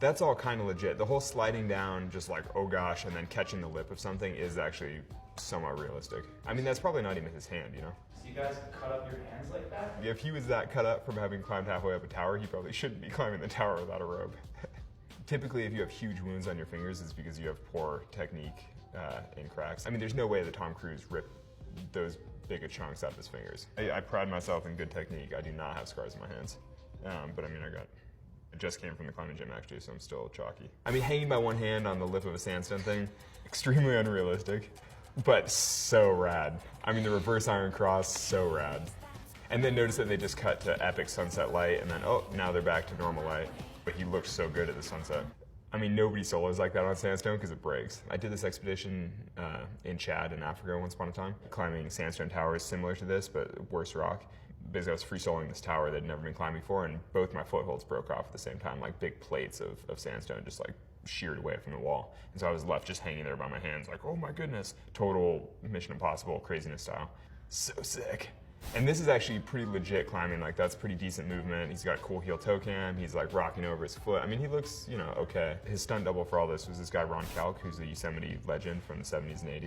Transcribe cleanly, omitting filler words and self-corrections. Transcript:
That's all kind of legit. The whole sliding down, just like, oh gosh, and then catching the lip of something is actually somewhat realistic. I mean, that's probably not even his hand, you know? So you guys cut up your hands like that? If he was that cut up from having climbed halfway up a tower, he probably shouldn't be climbing the tower without a robe. Typically, if you have huge wounds on your fingers, it's because you have poor technique in cracks. I mean, there's no way that Tom Cruise ripped those big of chunks out of his fingers. I pride myself in good technique. I do not have scars on my hands. But I mean, I just came from the climbing gym actually, so I'm still chalky. I mean, hanging by one hand on the lip of a sandstone thing, extremely unrealistic, but so rad. I mean, the reverse iron cross, so rad. And then notice that they just cut to epic sunset light, and then, oh, now they're back to normal light. But he looks so good at the sunset. I mean, nobody solos like that on sandstone because it breaks. I did this expedition in Chad in Africa once upon a time, climbing sandstone towers similar to this, but worse rock. Basically, I was free soloing this tower that I'd never been climbing before, and both my footholds broke off at the same time, like big plates of sandstone just like sheared away from the wall. And so I was left just hanging there by my hands, like, oh my goodness, total Mission Impossible craziness style. So sick. And this is actually pretty legit climbing, like that's pretty decent movement. He's got cool heel toe cam, he's like rocking over his foot. I mean, he looks, you know, okay. His stunt double for all this was this guy Ron Kalk, who's a Yosemite legend from the 70s and 80s.